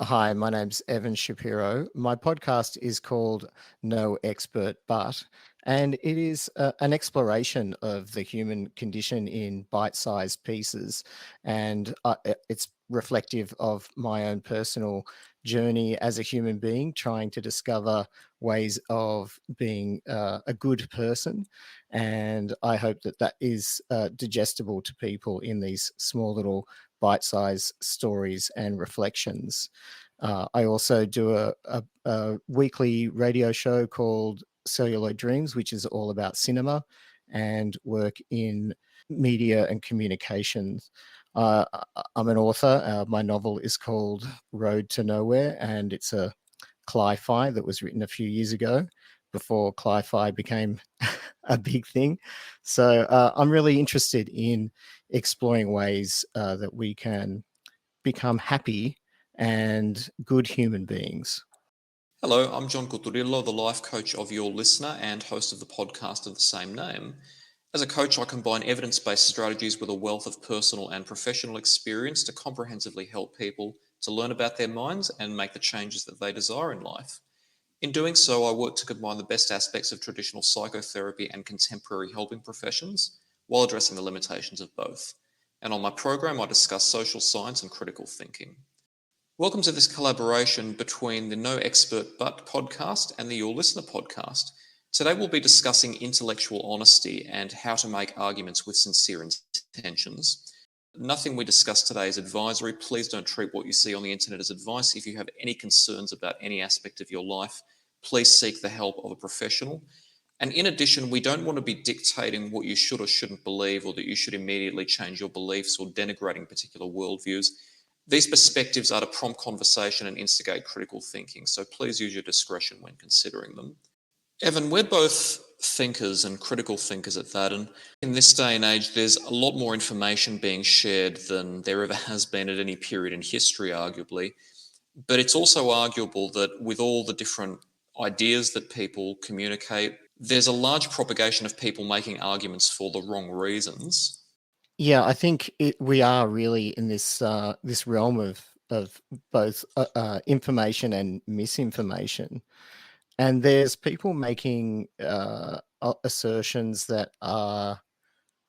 Hi, my name's Evan Shapiro. My podcast is called No Expert But, and it is an exploration of the human condition in bite-sized pieces. And it's reflective of my own personal journey as a human being, trying to discover ways of being a good person. And I hope that that is digestible to people in these small little bite-sized stories and reflections. I also do a weekly radio show called Celluloid Dreams, which is all about cinema and work in media and communications. I'm an author. My novel is called Road to Nowhere, and it's a cli-fi that was written a few years ago before cli-fi became a big thing. So I'm really interested in exploring ways that we can become happy and good human beings. Hello, I'm John Coturillo, the life coach of your listener and host of the podcast of the same name. As a coach, I combine evidence based strategies with a wealth of personal and professional experience to comprehensively help people to learn about their minds and make the changes that they desire in life. In doing so, I work to combine the best aspects of traditional psychotherapy and contemporary helping professions while addressing the limitations of both. And on my program, I discuss social science and critical thinking. Welcome to this collaboration between the No Expert But podcast and the Your Listener podcast. Today we'll be discussing intellectual honesty and how to make arguments with sincere intentions. Nothing we discuss today is advisory. Please don't treat what you see on the internet as advice. If you have any concerns about any aspect of your life, please seek the help of a professional. And in addition, we don't want to be dictating what you should or shouldn't believe, or that you should immediately change your beliefs, or denigrating particular worldviews. These perspectives are to prompt conversation and instigate critical thinking, so please use your discretion when considering them. Evan, we're both thinkers and critical thinkers at that, and in this day and age, there's a lot more information being shared than there ever has been at any period in history, arguably. But it's also arguable that with all the different ideas that people communicate, there's a large propagation of people making arguments for the wrong reasons. Yeah, I think we are really in this realm of both information and misinformation, and there's people making assertions that are,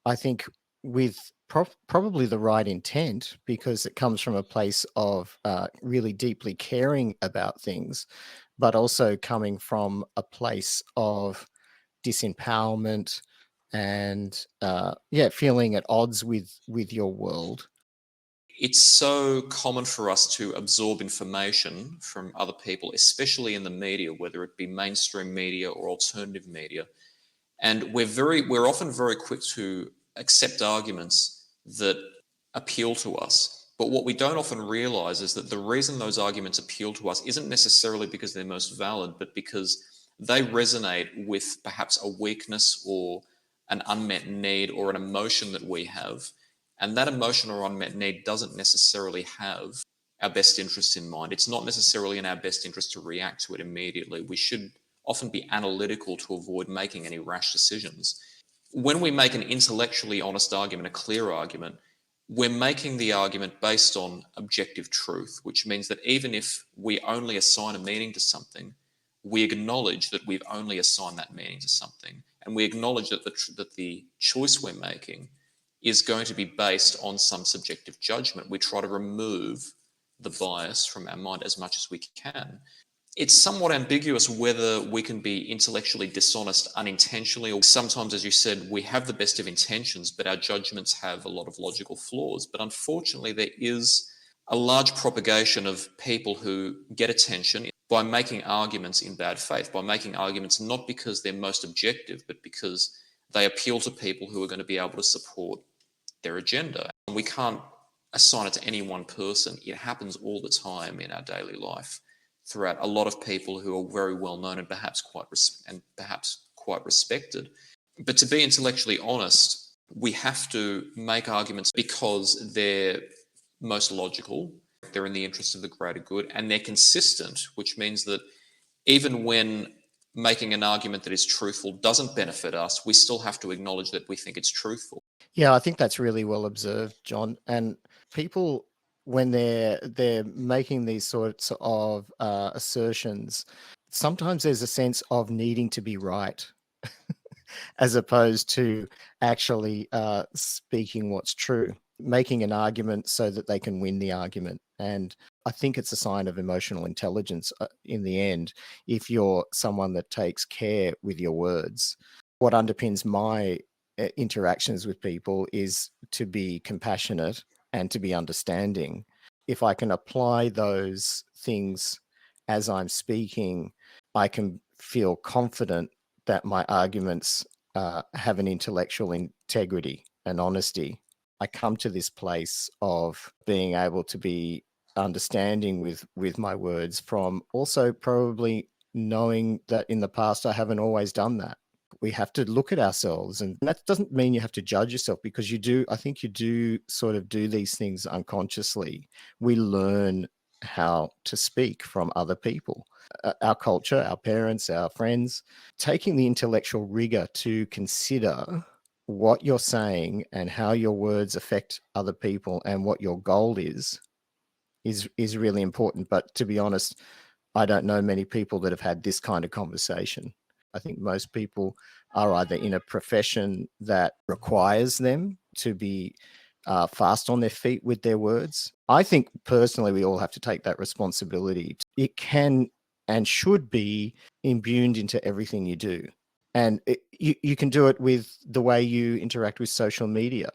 I think, with probably the right intent, because it comes from a place of really deeply caring about things, but also coming from a place of disempowerment and feeling at odds with your world. It's so common for us to absorb information from other people, especially in the media, whether it be mainstream media or alternative media. And we're often very quick to accept arguments that appeal to us. But what we don't often realize is that the reason those arguments appeal to us isn't necessarily because they're most valid, but because they resonate with perhaps a weakness or an unmet need or an emotion that we have. And that emotion or unmet need doesn't necessarily have our best interest in mind. It's not necessarily in our best interest to react to it immediately. We should often be analytical to avoid making any rash decisions. When we make an intellectually honest argument, a clear argument, we're making the argument based on objective truth, which means that even if we only assign a meaning to something, we acknowledge that we've only assigned that meaning to something. And we acknowledge that the choice we're making is going to be based on some subjective judgment. We try to remove the bias from our mind as much as we can. It's somewhat ambiguous whether we can be intellectually dishonest unintentionally, or sometimes, as you said, we have the best of intentions, but our judgments have a lot of logical flaws. But unfortunately, there is a large propagation of people who get attention by making arguments in bad faith, by making arguments not because they're most objective, but because they appeal to people who are going to be able to support their agenda. And we can't assign it to any one person. It happens all the time in our daily life throughout a lot of people who are very well known and perhaps quite respected. But to be intellectually honest, we have to make arguments because they're most logical, they're in the interest of the greater good, and they're consistent, which means that even when making an argument that is truthful doesn't benefit us, we still have to acknowledge that we think it's truthful. Yeah, I think that's really well observed, John. And people when they're making these sorts of assertions, sometimes there's a sense of needing to be right as opposed to actually speaking what's true, making an argument so that they can win the argument. And I think it's a sign of emotional intelligence in the end, if you're someone that takes care with your words. What underpins my interactions with people is to be compassionate and to be understanding. If I can apply those things as I'm speaking, I can feel confident that my arguments have an intellectual integrity and honesty. I come to this place of being able to be understanding with my words from also probably knowing that in the past I haven't always done that. We have to look at ourselves, and that doesn't mean you have to judge yourself, because you do. I think you do sort of do these things unconsciously. We learn how to speak from other people, our culture, our parents, our friends. Taking the intellectual rigor to consider what you're saying and how your words affect other people and what your goal is really important. But to be honest, I don't know many people that have had this kind of conversation. I think most people are either in a profession that requires them to be fast on their feet with their words. I think personally we all have to take that responsibility. It can and should be imbued into everything you do. And you can do it with the way you interact with social media.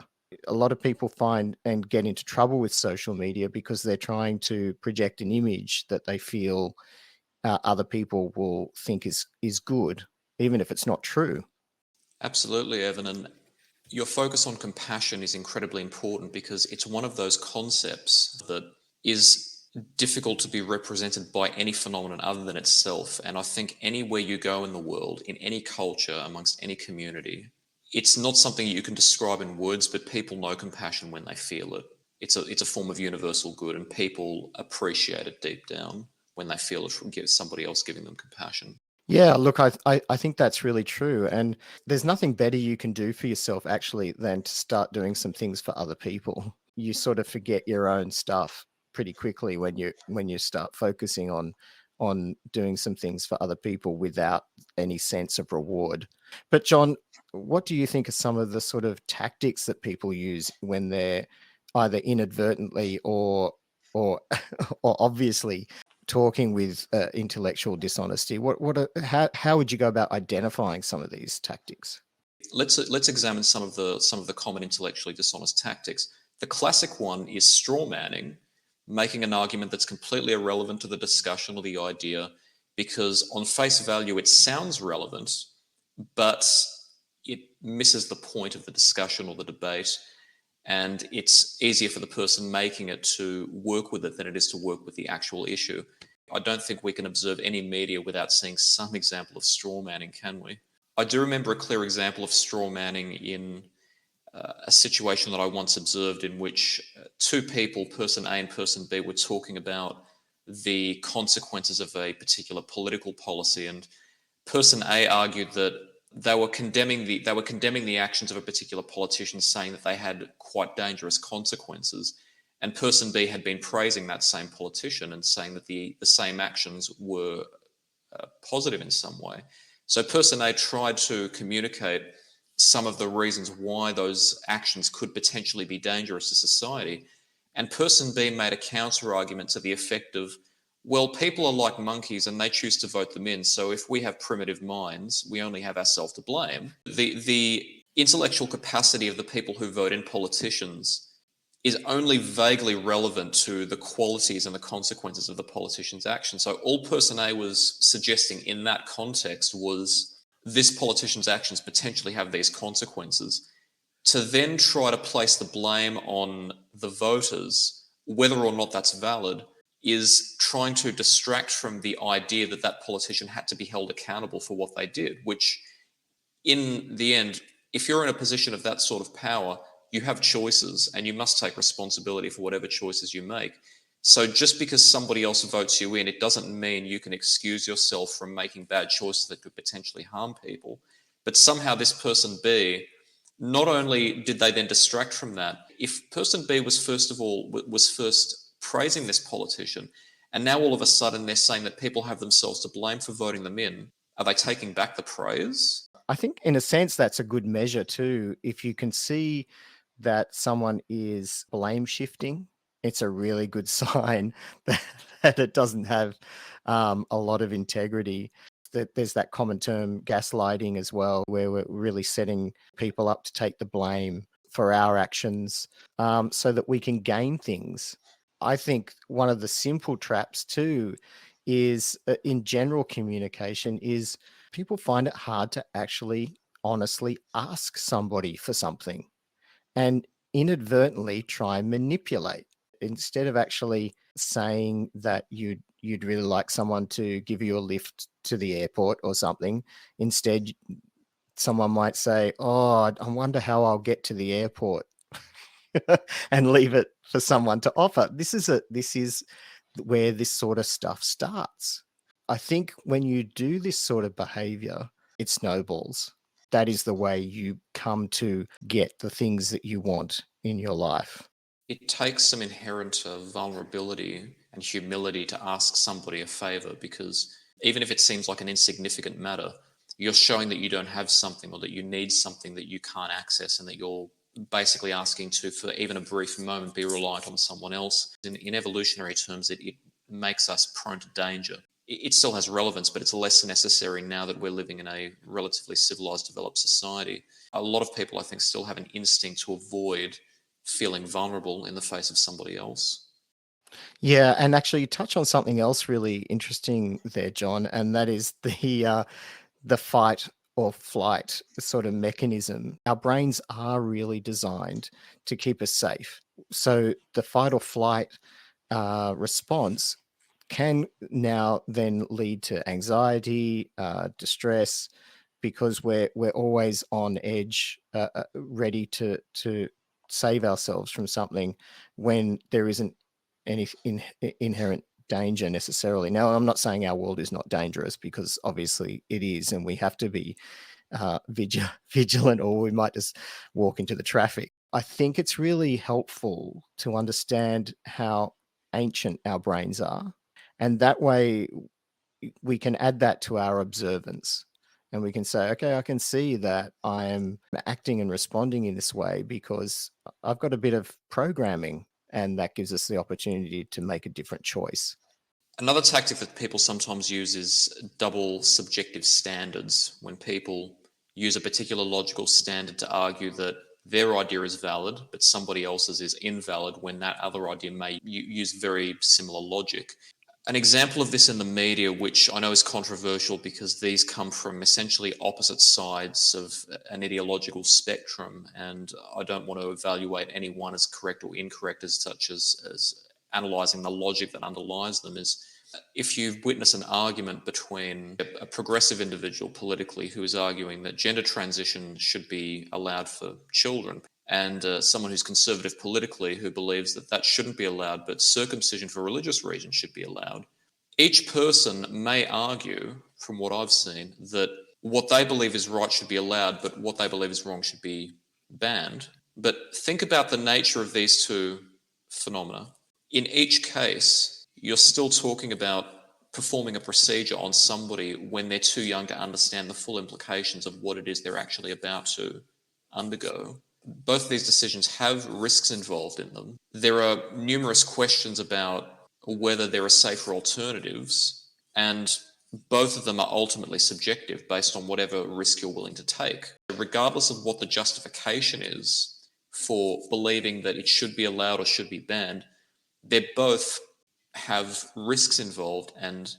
A lot of people find and get into trouble with social media because they're trying to project an image that they feel other people will think is good, even if it's not true. Absolutely, Evan. And your focus on compassion is incredibly important because it's one of those concepts that is difficult to be represented by any phenomenon other than itself. And I think anywhere you go in the world, in any culture, amongst any community, it's not something you can describe in words, but people know compassion when they feel it. It's a form of universal good, and people appreciate it deep down when they feel it from somebody else giving them compassion. Yeah, look, I think that's really true. And there's nothing better you can do for yourself actually than to start doing some things for other people. You sort of forget your own stuff pretty quickly when you start focusing on doing some things for other people without any sense of reward. But John, what do you think are some of the sort of tactics that people use when they're either inadvertently or or obviously talking with intellectual dishonesty? How would you go about identifying some of these tactics? Let's examine some of the common intellectually dishonest tactics. The classic one is straw manning, making an argument that's completely irrelevant to the discussion or the idea, because on face value it sounds relevant, but it misses the point of the discussion or the debate, and it's easier for the person making it to work with it than it is to work with the actual issue. I don't think we can observe any media without seeing some example of straw manning, can we? I do remember a clear example of straw manning in a situation that I once observed, in which two people, person A and person B, were talking about the consequences of a particular political policy, and person A argued that they were condemning the actions of a particular politician, saying that they had quite dangerous consequences. And person B had been praising that same politician and saying that the same actions were positive in some way. So person A tried to communicate some of the reasons why those actions could potentially be dangerous to society. And person B made a counter argument to the effect of, well, people are like monkeys and they choose to vote them in. So if we have primitive minds, we only have ourselves to blame. The intellectual capacity of the people who vote in politicians is only vaguely relevant to the qualities and the consequences of the politician's action. So all person A was suggesting in that context was this politician's actions potentially have these consequences. To then try to place the blame on the voters, whether or not that's valid, is trying to distract from the idea that that politician had to be held accountable for what they did, which in the end, if you're in a position of that sort of power, you have choices and you must take responsibility for whatever choices you make. So just because somebody else votes you in, it doesn't mean you can excuse yourself from making bad choices that could potentially harm people. But somehow this person B Not only did they then distract from that, if person B was first praising this politician, and now all of a sudden they're saying that people have themselves to blame for voting them in, are they taking back the praise? I think in a sense that's a good measure too. If you can see that someone is blame shifting, it's a really good sign that it doesn't have a lot of integrity. That there's that common term gaslighting as well, where we're really setting people up to take the blame for our actions, so that we can gain things. I think one of the simple traps too is in general communication is people find it hard to actually honestly ask somebody for something and inadvertently try and manipulate instead of actually saying that you'd really like someone to give you a lift to the airport or something. Instead, someone might say, "Oh, I wonder how I'll get to the airport," and leave it for someone to offer. This is where this sort of stuff starts. I think when you do this sort of behavior, it snowballs. That is the way you come to get the things that you want in your life. It takes some inherent vulnerability and humility to ask somebody a favor, because even if it seems like an insignificant matter, you're showing that you don't have something or that you need something that you can't access, and that you're basically asking to, for even a brief moment, be reliant on someone else. In evolutionary terms, it makes us prone to danger. It still has relevance, but it's less necessary now that we're living in a relatively civilized, developed society. A lot of people, I think, still have an instinct to avoid feeling vulnerable in the face of somebody else. Yeah, and actually, you touch on something else really interesting there, John, and that is the fight or flight sort of mechanism. Our brains are really designed to keep us safe. So the fight or flight response can now then lead to anxiety, distress, because we're always on edge, ready to save ourselves from something when there isn't any inherent danger necessarily. Now, I'm not saying our world is not dangerous, because obviously it is, and we have to be vigilant, or we might just walk into the traffic. I think it's really helpful to understand how ancient our brains are, and that way we can add that to our observance. And we can say, okay, I can see that I'm acting and responding in this way because I've got a bit of programming, and that gives us the opportunity to make a different choice. Another tactic that people sometimes use is double subjective standards, when people use a particular logical standard to argue that their idea is valid, but somebody else's is invalid, when that other idea may use very similar logic. An example of this in the media, which I know is controversial because these come from essentially opposite sides of an ideological spectrum, and I don't want to evaluate any one as correct or incorrect as such as analysing the logic that underlies them, is if you witness an argument between a progressive individual politically who is arguing that gender transition should be allowed for children, and someone who's conservative politically who believes that that shouldn't be allowed, but circumcision for religious reasons should be allowed, each person may argue, from what I've seen, that what they believe is right should be allowed, but what they believe is wrong should be banned. But think about the nature of these two phenomena. In each case, you're still talking about performing a procedure on somebody when they're too young to understand the full implications of what it is they're actually about to undergo. Both of these decisions have risks involved in them. There are numerous questions about whether there are safer alternatives, and both of them are ultimately subjective based on whatever risk you're willing to take. Regardless of what the justification is for believing that it should be allowed or should be banned, they both have risks involved, and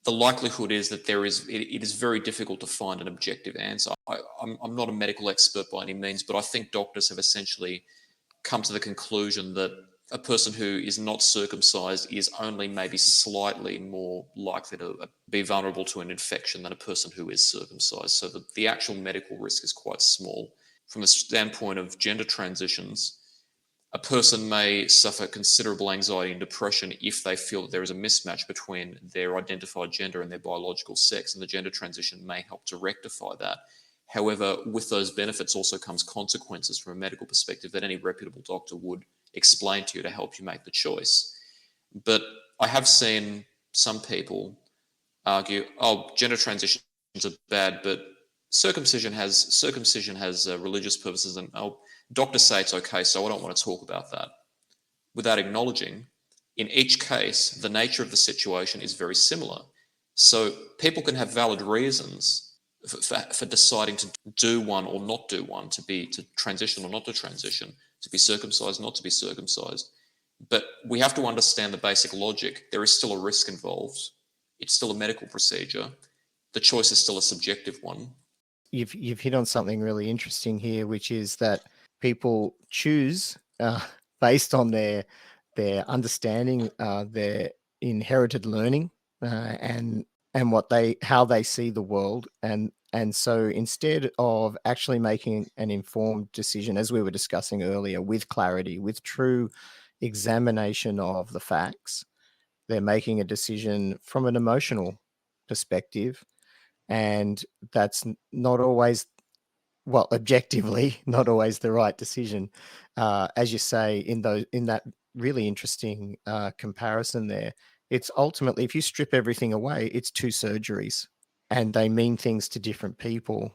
the likelihood is that it is very difficult to find an objective answer. I'm not a medical expert by any means, but I think doctors have essentially come to the conclusion that a person who is not circumcised is only maybe slightly more likely to be vulnerable to an infection than a person who is circumcised. So the actual medical risk is quite small. From the standpoint of gender transitions, a person may suffer considerable anxiety and depression if they feel that there is a mismatch between their identified gender and their biological sex, and the gender transition may help to rectify that. However, with those benefits also comes consequences from a medical perspective that any reputable doctor would explain to you to help you make the choice. But I have seen some people argue, oh, gender transitions are bad, but circumcision has religious purposes, and oh, doctors say it's okay, so I don't want to talk about that. Without acknowledging, in each case, the nature of the situation is very similar. So people can have valid reasons for deciding to do one or not do one, to transition or not to transition, to be circumcised, not to be circumcised. But we have to understand the basic logic. There is still a risk involved. It's still a medical procedure. The choice is still a subjective one. You've hit on something really interesting here, which is that people choose based on their understanding, their inherited learning, and how they see the world, and so instead of actually making an informed decision, as we were discussing earlier, with clarity, with true examination of the facts, they're making a decision from an emotional perspective, and that's not always, well, objectively, not always the right decision. As you say, in that really interesting comparison there, it's ultimately, if you strip everything away, it's two surgeries, and they mean things to different people.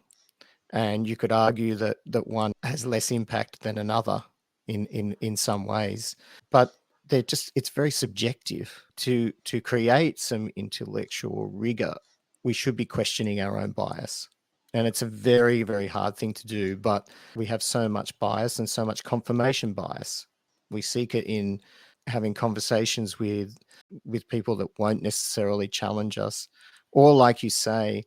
And you could argue that one has less impact than another in some ways, but it's very subjective. To create some intellectual rigor, we should be questioning our own bias. And it's a very, very hard thing to do, but we have so much bias and so much confirmation bias. We seek it in having conversations with people that won't necessarily challenge us, or, like you say,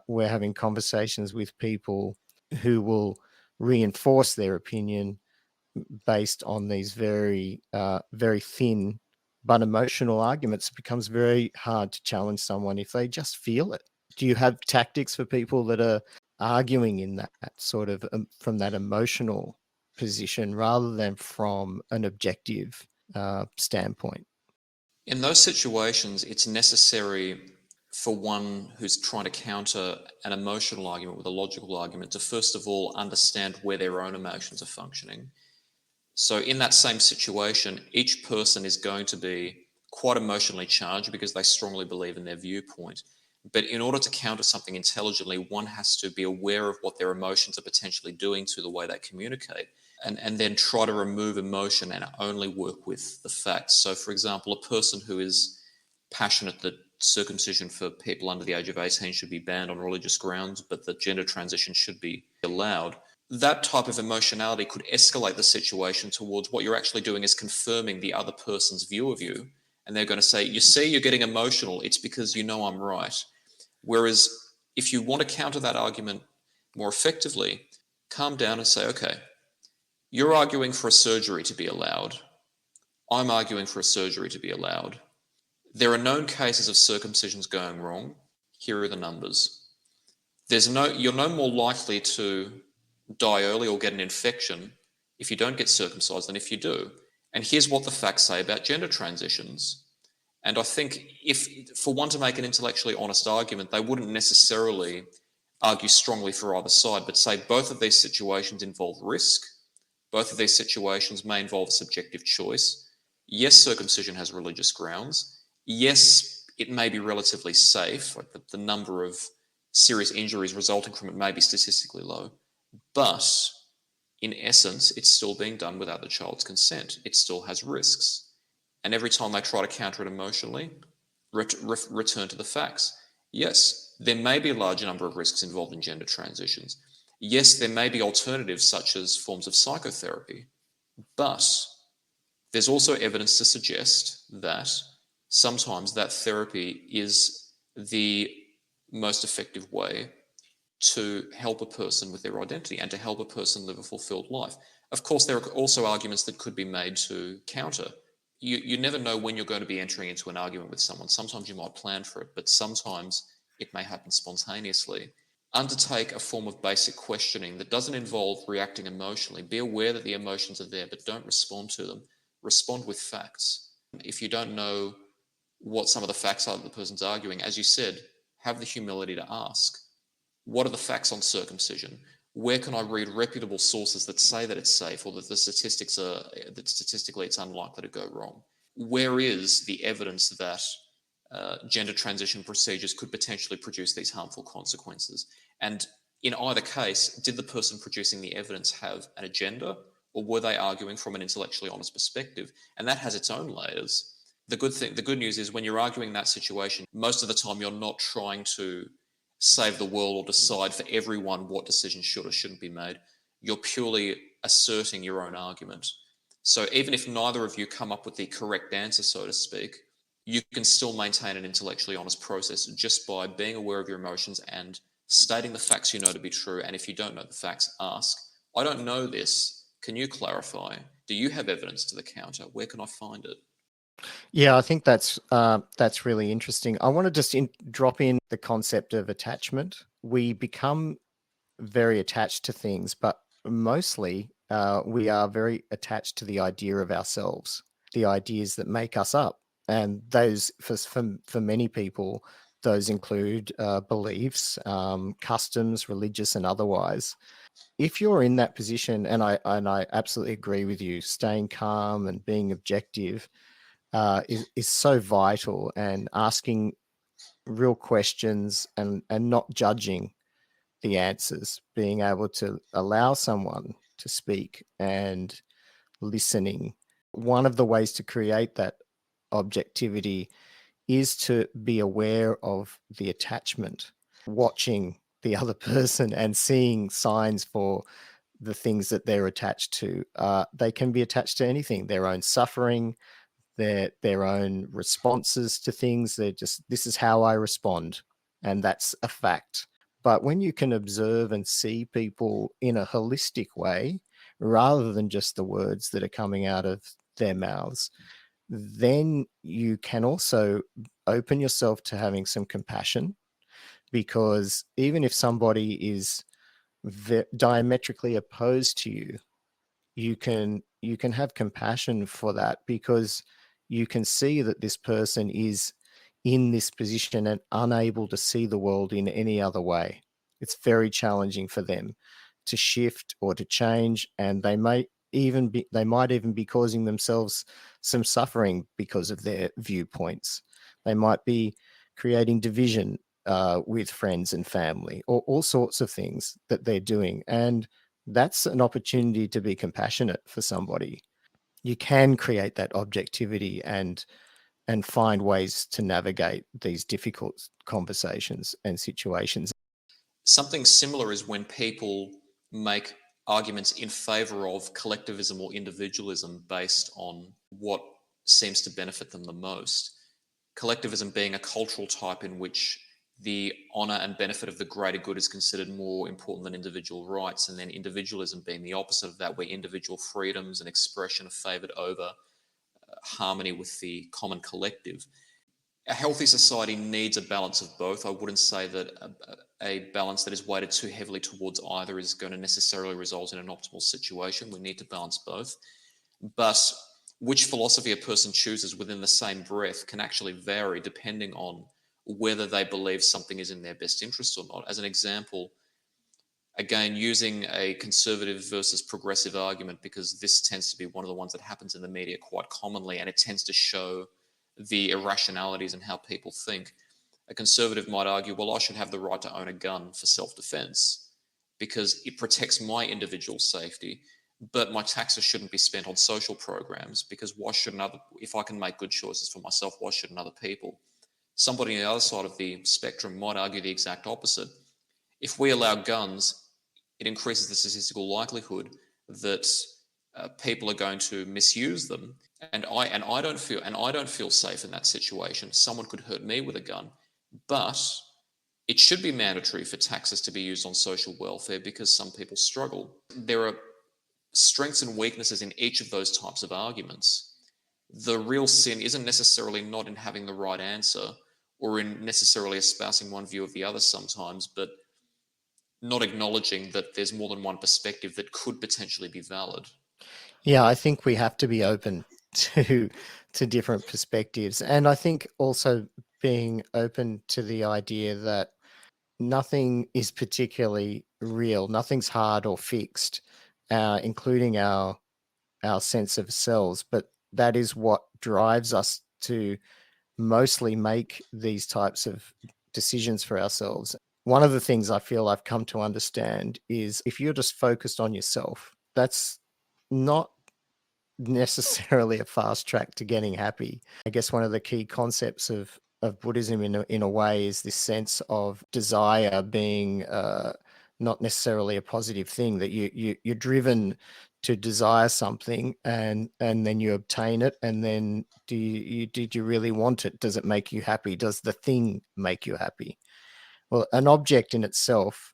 we're having conversations with people who will reinforce their opinion based on these very, very thin but emotional arguments. It becomes very hard to challenge someone if they just feel it. Do you have tactics for people that are arguing in that sort of from that emotional position rather than from an objective standpoint? In those situations, it's necessary for one who's trying to counter an emotional argument with a logical argument to first of all understand where their own emotions are functioning. So in that same situation, each person is going to be quite emotionally charged because they strongly believe in their viewpoint. But in order to counter something intelligently, one has to be aware of what their emotions are potentially doing to the way they communicate, and then try to remove emotion and only work with the facts. So, for example, a person who is passionate that circumcision for people under the age of 18 should be banned on religious grounds, but that gender transition should be allowed. That type of emotionality could escalate the situation towards what you're actually doing is confirming the other person's view of you. And they're going to say, you see, you're getting emotional. It's because you know I'm right. Whereas if you want to counter that argument more effectively, calm down and say, okay, you're arguing for a surgery to be allowed. I'm arguing for a surgery to be allowed. There are known cases of circumcisions going wrong. Here are the numbers. You're no more likely to die early or get an infection if you don't get circumcised than if you do. And here's what the facts say about gender transitions. And I think if for one to make an intellectually honest argument, they wouldn't necessarily argue strongly for either side, but say both of these situations involve risk. Both of these situations may involve a subjective choice. Yes, circumcision has religious grounds. Yes, it may be relatively safe. Like the number of serious injuries resulting from it may be statistically low. But in essence, it's still being done without the child's consent. It still has risks. And every time they try to counter it emotionally, return to the facts. Yes, there may be a large number of risks involved in gender transitions. Yes, there may be alternatives such as forms of psychotherapy, but there's also evidence to suggest that sometimes that therapy is the most effective way to help a person with their identity and to help a person live a fulfilled life. Of course, there are also arguments that could be made to counter. You never know when you're going to be entering into an argument with someone. Sometimes you might plan for it, but sometimes it may happen spontaneously. Undertake a form of basic questioning that doesn't involve reacting emotionally. Be aware that the emotions are there, but don't respond to them. Respond with facts. If you don't know what some of the facts are that the person's arguing, as you said, have the humility to ask. What are the facts on circumcision? Where can I read reputable sources that say that it's safe or that that statistically it's unlikely to go wrong? Where is the evidence that gender transition procedures could potentially produce these harmful consequences? And in either case, did the person producing the evidence have an agenda, or were they arguing from an intellectually honest perspective? And that has its own layers. The good news is when you're arguing that situation, most of the time you're not trying to save the world or decide for everyone what decisions should or shouldn't be made. You're purely asserting your own argument. So even if neither of you come up with the correct answer, so to speak, you can still maintain an intellectually honest process just by being aware of your emotions and stating the facts you know to be true. And if you don't know the facts, ask, I don't know this. Can you clarify? Do you have evidence to the counter? Where can I find it? Yeah, I think that's really interesting. I want to just drop in the concept of attachment. We become very attached to things, but mostly we are very attached to the idea of ourselves, the ideas that make us up, and those for many people, those include beliefs, customs, religious and otherwise. If you're in that position, and I absolutely agree with you, staying calm and being objective is so vital, and asking real questions and not judging the answers, being able to allow someone to speak and listening. One of the ways to create that objectivity is to be aware of the attachment, watching the other person and seeing signs for the things that they're attached to. They can be attached to anything, their own suffering, their own responses to things. They're just, this is how I respond, and that's a fact. But when you can observe and see people in a holistic way, rather than just the words that are coming out of their mouths, then you can also open yourself to having some compassion. Because even if somebody is diametrically opposed to you, you can have compassion for that, because you can see that this person is in this position and unable to see the world in any other way. It's very challenging for them to shift or to change, and they might even be causing themselves some suffering because of their viewpoints. They might be creating division with friends and family, or all sorts of things that they're doing. And that's an opportunity to be compassionate for somebody. You can create that objectivity and find ways to navigate these difficult conversations and situations. Something similar is when people make arguments in favor of collectivism or individualism based on what seems to benefit them the most. Collectivism being a cultural type in which the honor and benefit of the greater good is considered more important than individual rights, and then individualism being the opposite of that, where individual freedoms and expression are favored over harmony with the common collective. A healthy society needs a balance of both. I wouldn't say that a balance that is weighted too heavily towards either is going to necessarily result in an optimal situation. We need to balance both. But which philosophy a person chooses within the same breath can actually vary depending on whether they believe something is in their best interest or not. As an example, again, using a conservative versus progressive argument, because this tends to be one of the ones that happens in the media quite commonly, and it tends to show the irrationalities in how people think. A conservative might argue, well, I should have the right to own a gun for self-defense because it protects my individual safety, but my taxes shouldn't be spent on social programs, because why shouldn't if I can make good choices for myself, why shouldn't other people? Somebody on the other side of the spectrum might argue the exact opposite. If we allow guns, it increases the statistical likelihood that people are going to misuse them, and I don't feel safe in that situation. Someone could hurt me with a gun, but it should be mandatory for taxes to be used on social welfare because some people struggle. There are strengths and weaknesses in each of those types of arguments. The real sin isn't necessarily not in having the right answer or in necessarily espousing one view of the other sometimes, but not acknowledging that there's more than one perspective that could potentially be valid. Yeah, I think we have to be open to different perspectives. And I think also being open to the idea that nothing is particularly real. Nothing's hard or fixed, including our sense of selves. But that is what drives us to mostly make these types of decisions for ourselves. One of the things I feel I've come to understand is if you're just focused on yourself, that's not necessarily a fast track to getting happy. I guess one of the key concepts of Buddhism in a way is this sense of desire being not necessarily a positive thing, that you're driven to desire something and then you obtain it, and then did you really want it? Does it make you happy? Does the thing make you happy? Well, an object in itself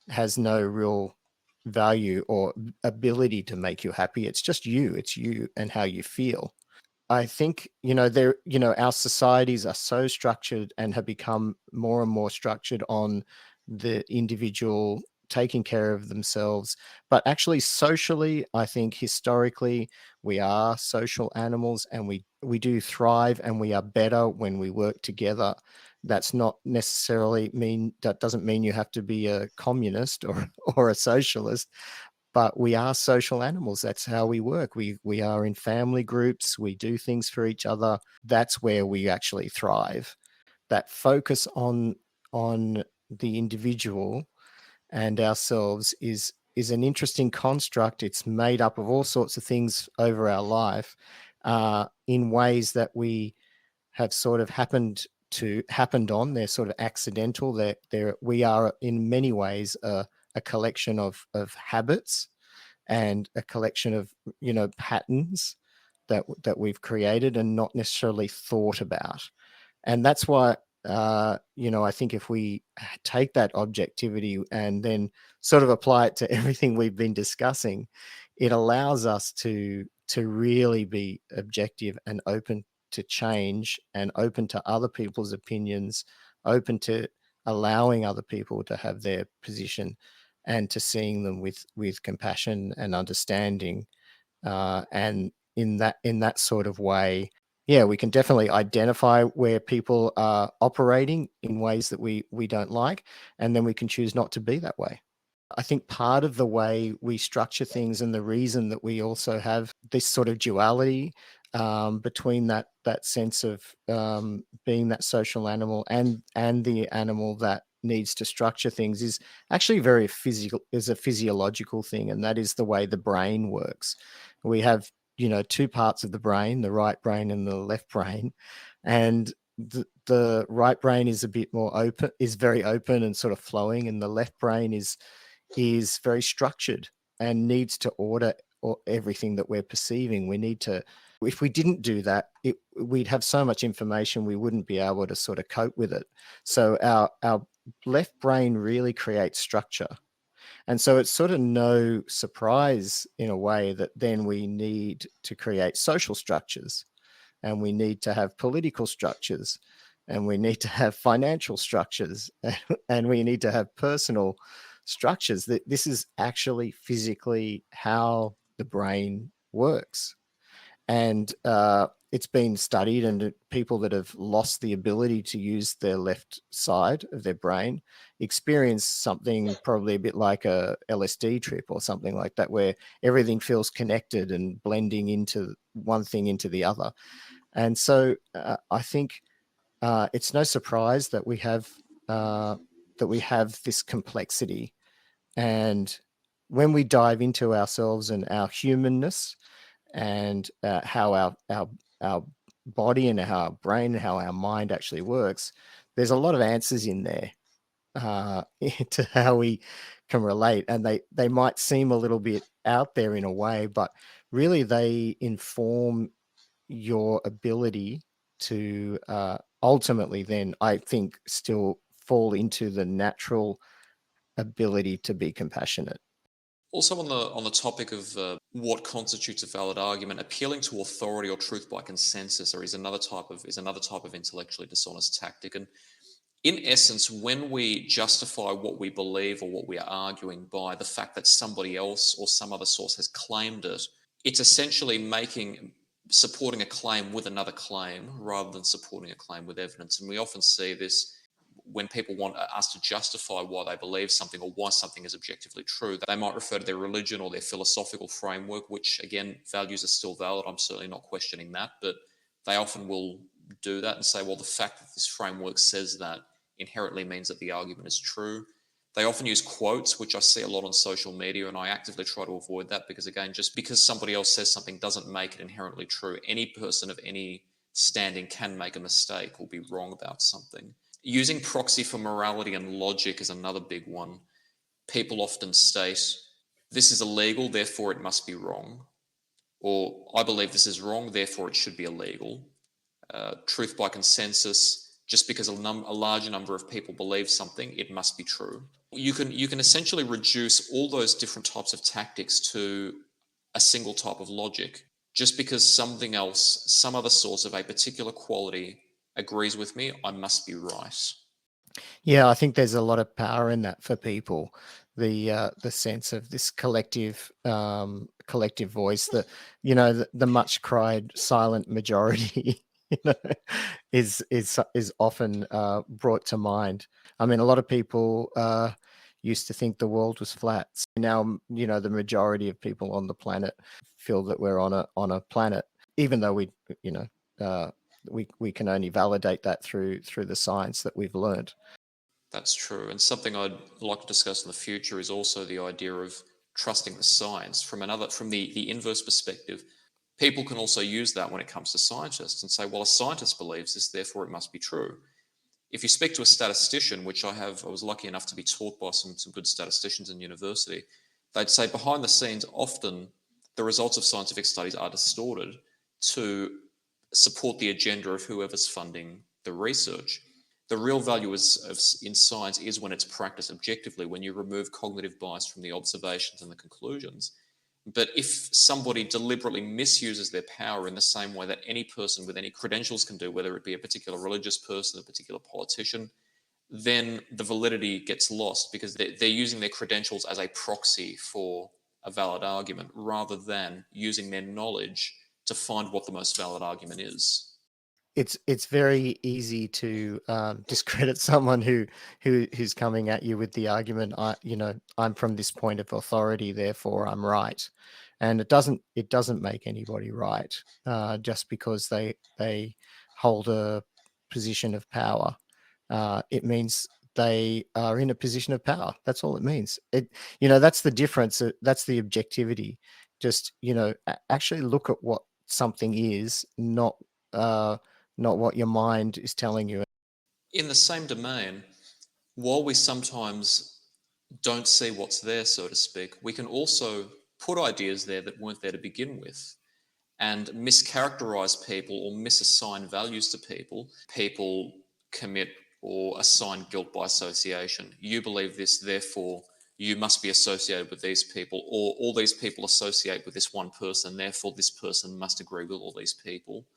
has no real value or ability to make you happy. It's just you. It's you and how you feel. I think, our societies are so structured and have become more and more structured on the individual taking care of themselves. But actually, socially, I think historically, we are social animals, and we do thrive, and we are better when we work together. That's not necessarily that doesn't mean you have to be a communist or or a socialist, but we are social animals. That's how we work. We are in family groups. We do things for each other. That's where we actually thrive. That focus on the individual and ourselves is an interesting construct. It's made up of all sorts of things over our life, in ways that we have sort of happened on. They're sort of accidental. We are in many ways a collection of habits and a collection of patterns that we've created and not necessarily thought about. And that's why I think if we take that objectivity and then sort of apply it to everything we've been discussing, it allows us to really be objective and open to change and open to other people's opinions, open to allowing other people to have their position and to seeing them with compassion and understanding. And in that sort of way, yeah, we can definitely identify where people are operating in ways that we don't like, and then we can choose not to be that way. I think part of the way we structure things and the reason that we also have this sort of duality, between that sense of being that social animal and the animal that needs to structure things is actually very a physiological thing, and that is the way the brain works. We have two parts of the brain, the right brain and the left brain, and the right brain is a bit more open, is very open and sort of flowing, and the left brain is very structured and needs to order everything that we're perceiving. We need to, if we didn't do that, we'd have so much information we wouldn't be able to sort of cope with it. So our left brain really creates structure. And so it's sort of no surprise in a way that then we need to create social structures, and we need to have political structures, and we need to have financial structures, and we need to have personal structures. That this is actually physically how the brain works. And it's been studied, and people that have lost the ability to use their left side of their brain experience something probably a bit like a LSD trip or something like that, where everything feels connected and blending into one thing into the other. And so I think it's no surprise that we have this complexity. And when we dive into ourselves and our humanness, and how our body and how our brain and how our mind actually works, there's a lot of answers in there to how we can relate, and they might seem a little bit out there in a way, but really they inform your ability to ultimately then, I think, still fall into the natural ability to be compassionate. Also, on the topic of what constitutes a valid argument, appealing to authority or truth by consensus, or is another type of intellectually dishonest tactic. And in essence, when we justify what we believe or what we are arguing by the fact that somebody else or some other source has claimed it, it's essentially supporting a claim with another claim rather than supporting a claim with evidence. And we often see this when people want us to justify why they believe something or why something is objectively true, they might refer to their religion or their philosophical framework, which again, values are still valid. I'm certainly not questioning that, but they often will do that and say, well, the fact that this framework says that inherently means that the argument is true. They often use quotes, which I see a lot on social media, and I actively try to avoid that because, again, just because somebody else says something doesn't make it inherently true. Any person of any standing can make a mistake or be wrong about something. Using proxy for morality and logic is another big one. People often state, this is illegal, therefore it must be wrong. Or, I believe this is wrong, therefore it should be illegal. Truth by consensus, just because a larger number of people believe something, it must be true. You can essentially reduce all those different types of tactics to a single type of logic. Just because something else, some other source of a particular quality agrees with me, I must be right. Yeah, I think there's a lot of power in that for people. The sense of this collective voice, that the much cried silent majority, you know, is often brought to mind. I mean, a lot of people used to think the world was flat. So now, the majority of people on the planet feel that we're on a planet, even though you know, uh, we can only validate that through the science that we've learned. That's true. And something I'd like to discuss in the future is also the idea of trusting the science from the inverse perspective. People can also use that when it comes to scientists and say, well, a scientist believes this, therefore it must be true. If you speak to a statistician, which I was lucky enough to be taught by some good statisticians in university, they'd say behind the scenes, often the results of scientific studies are distorted to support the agenda of whoever's funding the research. The real value in science is when it's practiced objectively, when you remove cognitive bias from the observations and the conclusions. But if somebody deliberately misuses their power in the same way that any person with any credentials can do, whether it be a particular religious person, a particular politician, then the validity gets lost because they're using their credentials as a proxy for a valid argument rather than using their knowledge to find what the most valid argument is. It's very easy to discredit someone who's coming at you with the argument, I'm from this point of authority, therefore I'm right. And it doesn't make anybody right just because they hold a position of power. It means they are in a position of power. That's all it means. That's the difference. That's the objectivity. Just, actually look at what something is, not what your mind is telling you. In the same domain, while we sometimes don't see what's there, so to speak, we can also put ideas there that weren't there to begin with and mischaracterize people or misassign values to people. People commit or assign guilt by association. You believe this, therefore you must be associated with these people, or all these people associate with this one person, therefore this person must agree with all these people.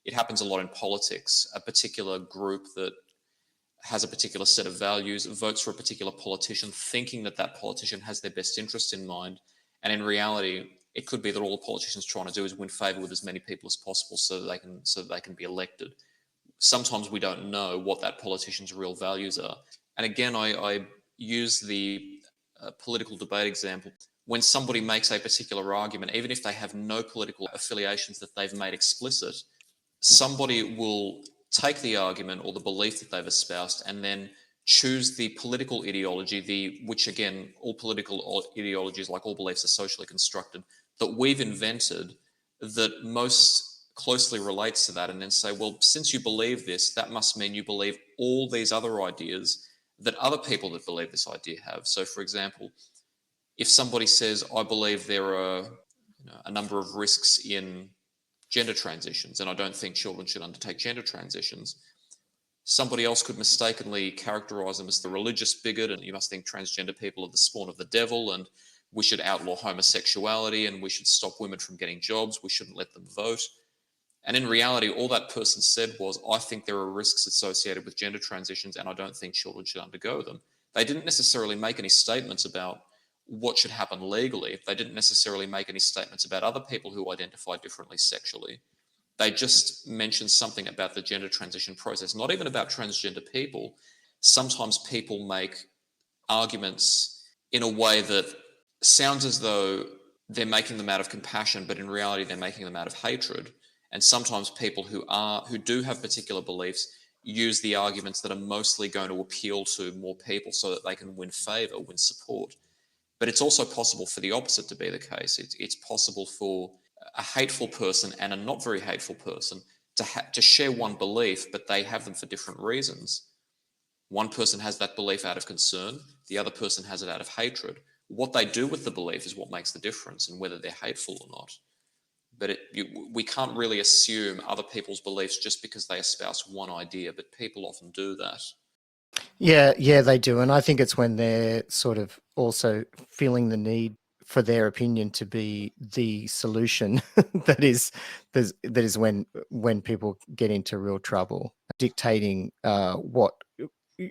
It happens a lot in politics. A particular group that has a particular set of values votes for a particular politician thinking that that politician has their best interest in mind, and in reality it could be that all the politician's trying to do is win favor with as many people as possible so that they can be elected. Sometimes we don't know what that politician's real values are. And again, I use the political debate example. When somebody makes a particular argument, even if they have no political affiliations that they've made explicit, somebody will take the argument or the belief that they've espoused and then choose the political ideology, which again, all political ideologies, like all beliefs, are socially constructed, that we've invented that most closely relates to that, and then say, well, since you believe this, that must mean you believe all these other ideas that other people that believe this idea have. So, for example, if somebody says, I believe there are a number of risks in gender transitions, and I don't think children should undertake gender transitions, somebody else could mistakenly characterize them as the religious bigot, and you must think transgender people are the spawn of the devil, and we should outlaw homosexuality, and we should stop women from getting jobs, we shouldn't let them vote. And in reality, all that person said was, I think there are risks associated with gender transitions, and I don't think children should undergo them. They didn't necessarily make any statements about what should happen legally. They didn't necessarily make any statements about other people who identify differently sexually. They just mentioned something about the gender transition process, not even about transgender people. sometimes people make arguments in a way that sounds as though they're making them out of compassion, but in reality they're making them out of hatred. And sometimes people who do have particular beliefs use the arguments that are mostly going to appeal to more people so that they can win favor, win support. But it's also possible for the opposite to be the case. It's possible for a hateful person and a not very hateful person to share one belief, but they have them for different reasons. One person has that belief out of concern, the other person has it out of hatred. What they do with the belief is what makes the difference, and whether they're hateful or not. But we can't really assume other people's beliefs just because they espouse one idea, but people often do that. Yeah, they do. And I think it's when they're sort of also feeling the need for their opinion to be the solution that is when people get into real trouble. Dictating what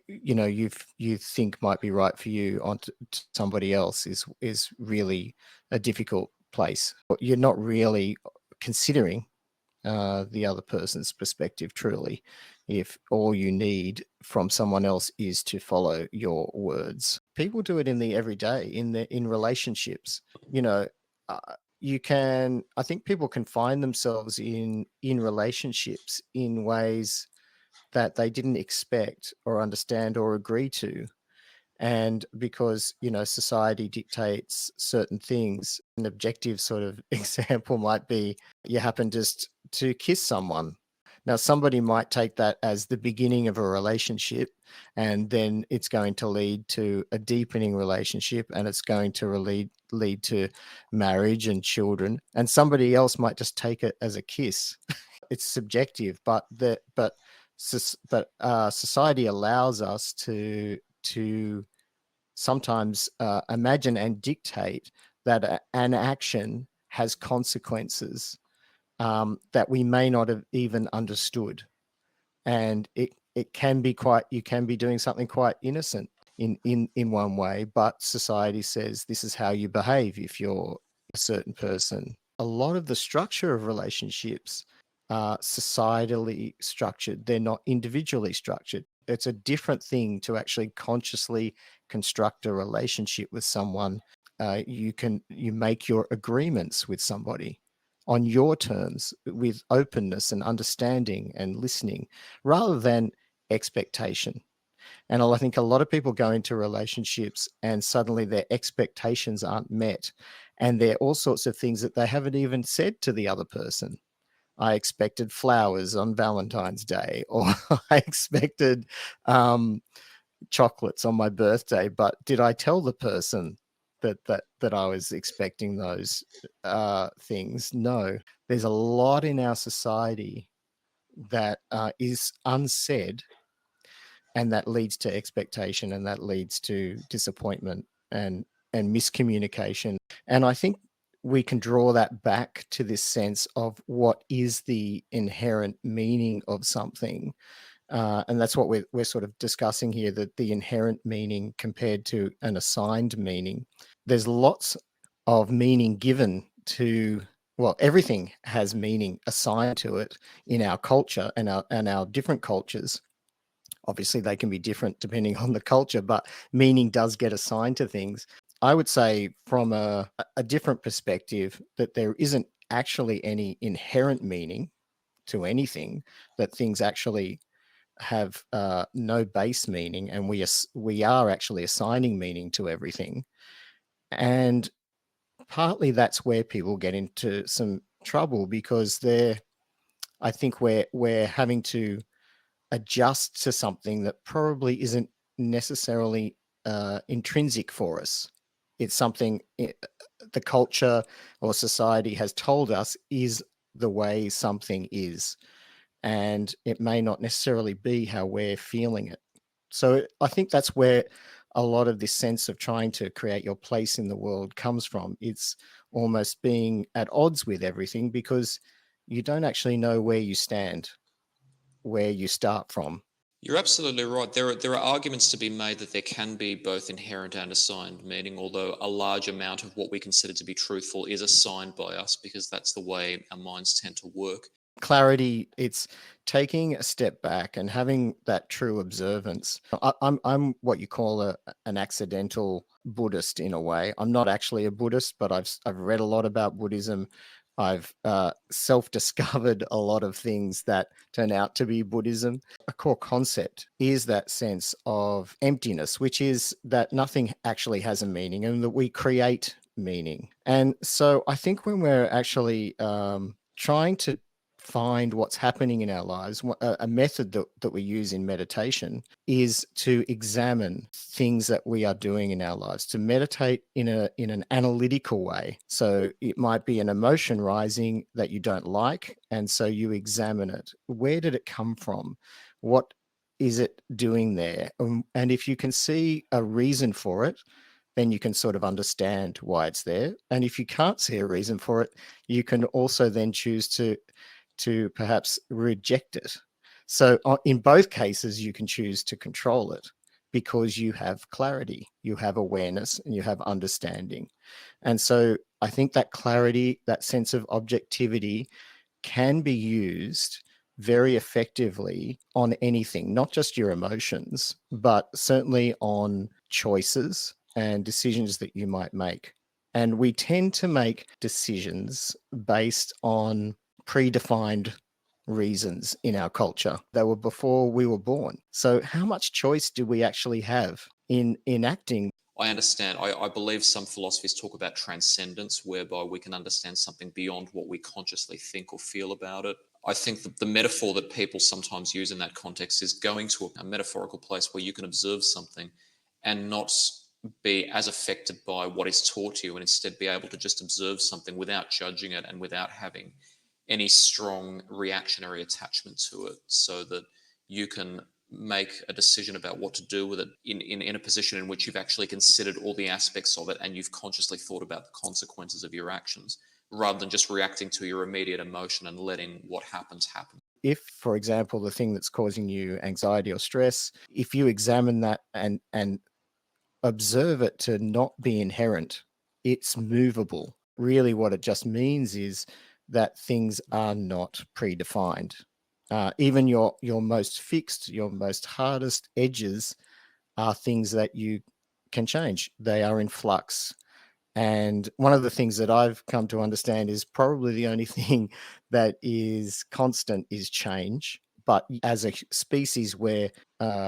you think might be right for you onto to somebody else is really a difficult place. You're not really considering the other person's perspective truly, if all you need from someone else is to follow your words. People do it in the everyday, in relationships. Uh, I think people can find themselves in relationships in ways that they didn't expect or understand or agree to. And because society dictates certain things, an objective sort of example might be you happen just to kiss someone. Now somebody might take that as the beginning of a relationship, and then it's going to lead to a deepening relationship, and it's going to lead to marriage and children, and somebody else might just take it as a kiss. It's subjective, but society allows us to sometimes imagine and dictate that an action has consequences that we may not have even understood, and it can be you can be doing something quite innocent in one way, but society says this is how you behave if you're a certain person. A lot of the structure of relationships are societally structured. They're not individually structured. It's a different thing to actually consciously construct a relationship with someone. You make your agreements with somebody on your terms, with openness and understanding and listening, rather than expectation. And I think a lot of people go into relationships and suddenly their expectations aren't met. And there are all sorts of things that they haven't even said to the other person. I expected flowers on Valentine's Day, or I expected chocolates on my birthday, but did I tell the person that I was expecting those things? No. There's a lot in our society that is unsaid, and that leads to expectation, and that leads to disappointment and miscommunication. And I think we can draw that back to this sense of what is the inherent meaning of something. And that's what we're sort of discussing here, that the inherent meaning compared to an assigned meaning. There's lots of meaning given to, well, everything has meaning assigned to it in our culture and our different cultures. Obviously, they can be different depending on the culture, but meaning does get assigned to things. I would say from a different perspective that there isn't actually any inherent meaning to anything, that things actually have no base meaning, and we are actually assigning meaning to everything. And partly that's where people get into some trouble, because I think we're having to adjust to something that probably isn't necessarily intrinsic for us. It's something the culture or society has told us is the way something is, and it may not necessarily be how we're feeling it. So I think that's where a lot of this sense of trying to create your place in the world comes from. It's almost being at odds with everything, because you don't actually know where you stand, where you start from. You're absolutely right. There are arguments to be made that there can be both inherent and assigned meaning, although a large amount of what we consider to be truthful is assigned by us because that's the way our minds tend to work. Clarity, it's taking a step back and having that true observance. I'm what you call an accidental Buddhist in a way. I'm not actually a Buddhist, but I've read a lot about Buddhism. I've self-discovered a lot of things that turn out to be Buddhism. A core concept is that sense of emptiness, which is that nothing actually has a meaning and that we create meaning. And so I think when we're actually trying to find what's happening in our lives, a method that we use in meditation is to examine things that we are doing in our lives, to meditate in an analytical way. So it might be an emotion rising that you don't like, and so you examine it. Where did it come from? What is it doing there? And if you can see a reason for it, then you can sort of understand why it's there. And if you can't see a reason for it, you can also then choose to perhaps reject it. So in both cases, you can choose to control it because you have clarity, you have awareness, and you have understanding. And so I think that clarity, that sense of objectivity can be used very effectively on anything, not just your emotions, but certainly on choices and decisions that you might make. And we tend to make decisions based on predefined reasons in our culture. They were before we were born. So how much choice do we actually have in acting? I understand. I believe some philosophies talk about transcendence, whereby we can understand something beyond what we consciously think or feel about it. I think that the metaphor that people sometimes use in that context is going to a metaphorical place where you can observe something and not be as affected by what is taught to you, and instead be able to just observe something without judging it and without having any strong reactionary attachment to it, so that you can make a decision about what to do with it in a position in which you've actually considered all the aspects of it and you've consciously thought about the consequences of your actions, rather than just reacting to your immediate emotion and letting what happens happen. If, for example, the thing that's causing you anxiety or stress, if you examine that and observe it to not be inherent, it's movable. Really, what it just means is that things are not predefined. Even your most fixed, your most hardest edges are things that you can change. They are in flux. And one of the things that I've come to understand is probably the only thing that is constant is change. But as a species, we're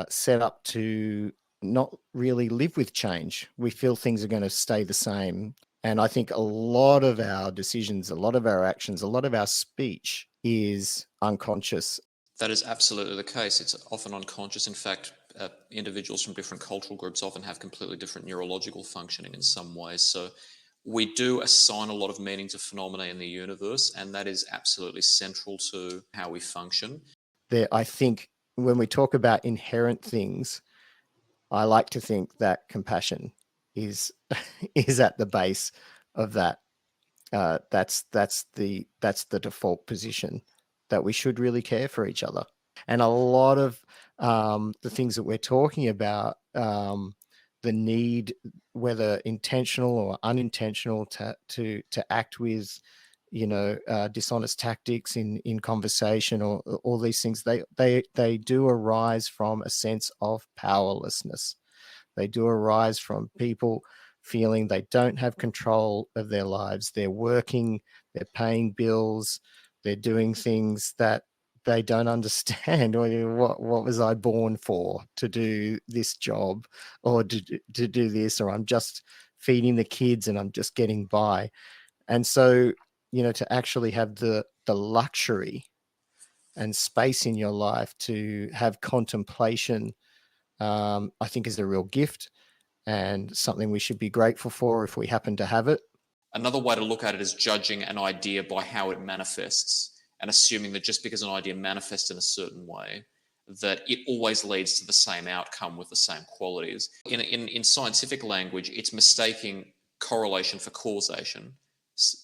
set up to not really live with change. We feel things are going to stay the same. And I think a lot of our decisions, a lot of our actions, a lot of our speech is unconscious. That is absolutely the case. It's often unconscious. In fact, individuals from different cultural groups often have completely different neurological functioning in some ways. So we do assign a lot of meaning to phenomena in the universe, and that is absolutely central to how we function. I think when we talk about inherent things, I like to think that compassion is is at the base of that. That's the default position, that we should really care for each other. And a lot of the things that we're talking about, the need, whether intentional or unintentional, to act with, dishonest tactics in conversation, or all these things, they do arise from a sense of powerlessness. They do arise from people feeling they don't have control of their lives. They're working, they're paying bills, they're doing things that they don't understand. Or what was I born for? To do this job, or to do this, or I'm just feeding the kids and I'm just getting by. And so, to actually have the luxury and space in your life to have contemplation, I think is a real gift and something we should be grateful for if we happen to have it. Another way to look at it is judging an idea by how it manifests, and assuming that just because an idea manifests in a certain way, that it always leads to the same outcome with the same qualities. In scientific language, it's mistaking correlation for causation,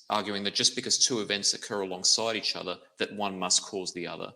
arguing that just because two events occur alongside each other, that one must cause the other.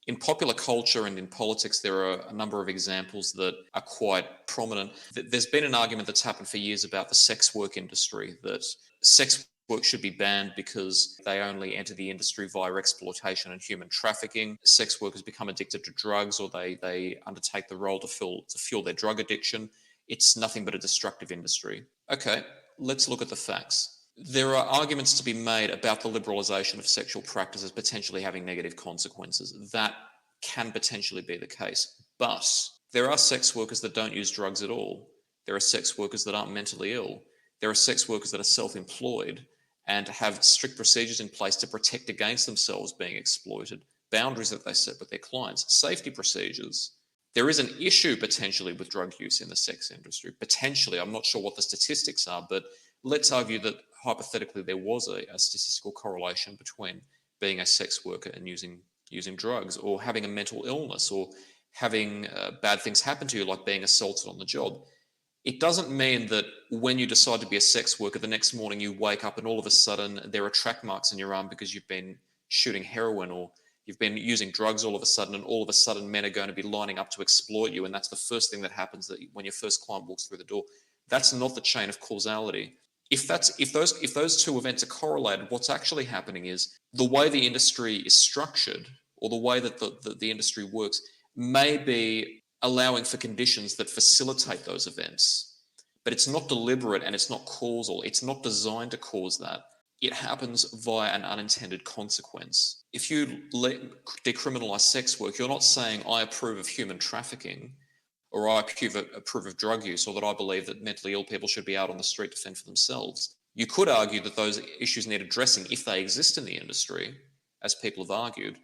In popular culture and in politics, there are a number of examples that are quite prominent. There's been an argument that's happened for years about the sex work industry, that sex work should be banned because they only enter the industry via exploitation and human trafficking. Sex workers become addicted to drugs, or they undertake the role to fuel their drug addiction. It's nothing but a destructive industry. Okay, let's look at the facts. There are arguments to be made about the liberalisation of sexual practices potentially having negative consequences. That can potentially be the case. But there are sex workers that don't use drugs at all. There are sex workers that aren't mentally ill. There are sex workers that are self-employed and have strict procedures in place to protect against themselves being exploited, boundaries that they set with their clients, safety procedures. There is an issue potentially with drug use in the sex industry. Potentially, I'm not sure what the statistics are, but let's argue that hypothetically there was a statistical correlation between being a sex worker and using drugs, or having a mental illness, or having bad things happen to you, like being assaulted on the job. It doesn't mean that when you decide to be a sex worker, the next morning you wake up and all of a sudden there are track marks in your arm because you've been shooting heroin, or you've been using drugs all of a sudden, and all of a sudden men are going to be lining up to exploit you, and that's the first thing that happens that when your first client walks through the door. That's not the chain of causality. If those two events are correlated, what's actually happening is the way the industry is structured, or the way that the industry works, may be allowing for conditions that facilitate those events. But it's not deliberate and it's not causal. It's not designed to cause that. It happens via an unintended consequence. If you decriminalize sex work, you're not saying I approve of human trafficking, or I approve of drug use, or that I believe that mentally ill people should be out on the street to fend for themselves. You could argue that those issues need addressing if they exist in the industry, as people have argued.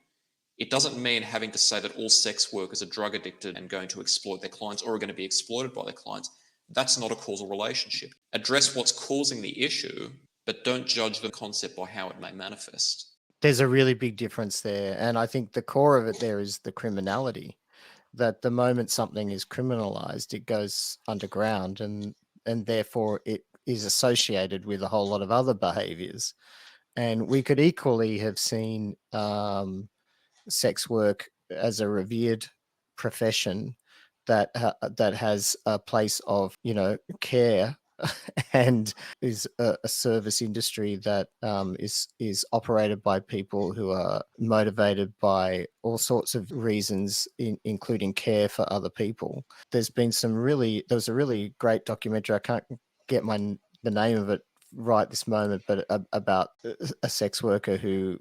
It doesn't mean having to say that all sex workers are drug addicted and going to exploit their clients, or are going to be exploited by their clients. That's not a causal relationship. Address what's causing the issue, but don't judge the concept by how it may manifest. There's a really big difference there. And I think the core of it there is the criminality, that the moment something is criminalized, it goes underground, and therefore it is associated with a whole lot of other behaviors. And we could equally have seen sex work as a revered profession that that has a place of, you know, care and is a service industry that is operated by people who are motivated by all sorts of reasons, including care for other people. There was a really great documentary. I can't get the name of it right this moment, but about a sex worker who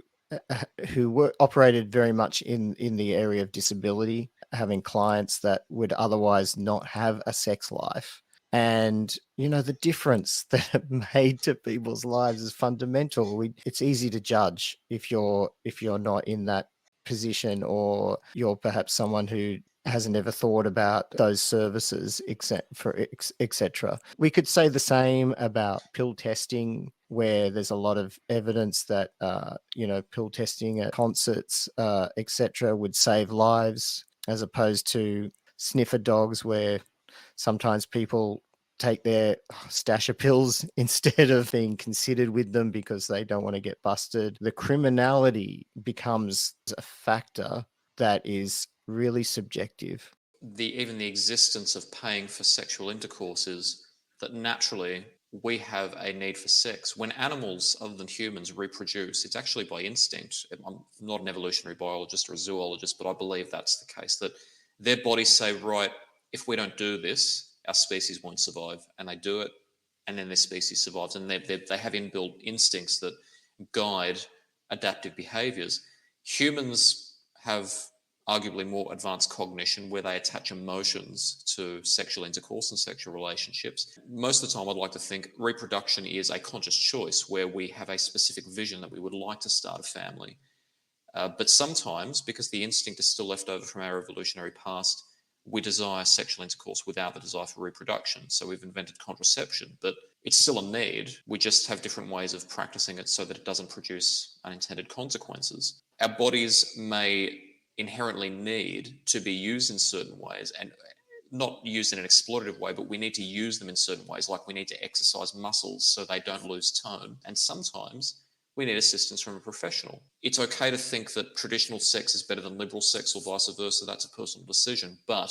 operated very much in the area of disability, having clients that would otherwise not have a sex life. And, you know, the difference that it made to people's lives is fundamental. It's easy to judge if you're not in that position, or you're perhaps someone who hasn't ever thought about those services, etc. We could say the same about pill testing, where there's a lot of evidence that you know, pill testing at concerts, etc., would save lives, as opposed to sniffer dogs, where sometimes people take their stash of pills instead of being considered with them because they don't want to get busted. The criminality becomes a factor that is really subjective. Even the existence of paying for sexual intercourse is that naturally we have a need for sex. When animals other than humans reproduce, it's actually by instinct. I'm not an evolutionary biologist or a zoologist, but I believe that's the case, that their bodies say, right, if we don't do this, our species won't survive. And they do it, and then their species survives. And they have inbuilt instincts that guide adaptive behaviors. Humans have arguably more advanced cognition, where they attach emotions to sexual intercourse and sexual relationships. Most of the time, I'd like to think reproduction is a conscious choice, where we have a specific vision that we would like to start a family. But sometimes, because the instinct is still left over from our evolutionary past, we desire sexual intercourse without the desire for reproduction. So we've invented contraception, but it's still a need. We just have different ways of practicing it so that it doesn't produce unintended consequences. Our bodies may inherently need to be used in certain ways, and not used in an exploitative way, but we need to use them in certain ways, like we need to exercise muscles so they don't lose tone. And sometimes we need assistance from a professional. It's okay to think that traditional sex is better than liberal sex, or vice versa. That's a personal decision. But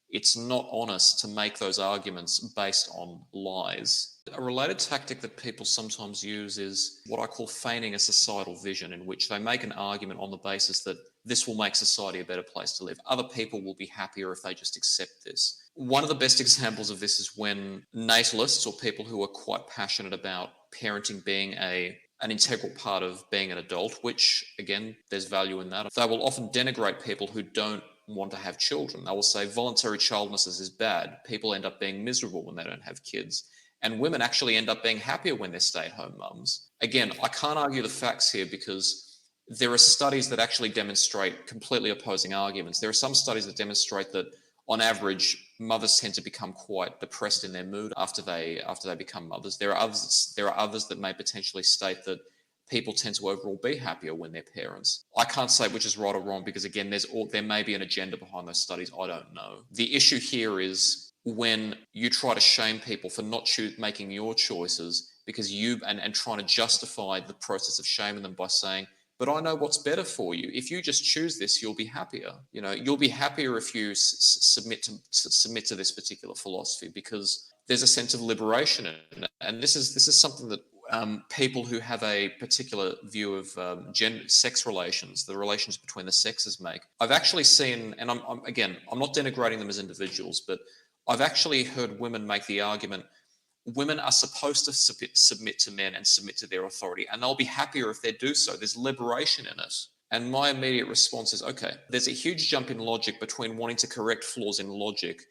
It's not honest to make those arguments based on lies. A related tactic that people sometimes use is what I call feigning a societal vision, in which they make an argument on the basis that this will make society a better place to live. Other people will be happier if they just accept this. One of the best examples of this is when natalists, or people who are quite passionate about parenting being an integral part of being an adult, which, again, there's value in that. They will often denigrate people who don't want to have children. They will say voluntary childlessness is bad. People end up being miserable when they don't have kids. And women actually end up being happier when they're stay-at-home mums. Again, I can't argue the facts here because there are studies that actually demonstrate completely opposing arguments. There are some studies that demonstrate that on average, mothers tend to become quite depressed in their mood after they become mothers. There are others that may potentially state that people tend to overall be happier when they're parents. I can't say which is right or wrong because, again, there may be an agenda behind those studies. I don't know. The issue here is when you try to shame people for not making your choices because and trying to justify the process of shaming them by saying, but I know what's better for you. If you just choose this, you'll be happier. You'll be happier if you submit to this particular philosophy, because there's a sense of liberation in it. And this is something that people who have a particular view of sex relations, the relations between the sexes, make. I've actually seen, and I'm not denigrating them as individuals, but I've actually heard women make the argument, women are supposed to submit to men and submit to their authority, and they'll be happier if they do so. There's liberation in it. And my immediate response is, okay, there's a huge jump in logic between wanting to correct flaws in logic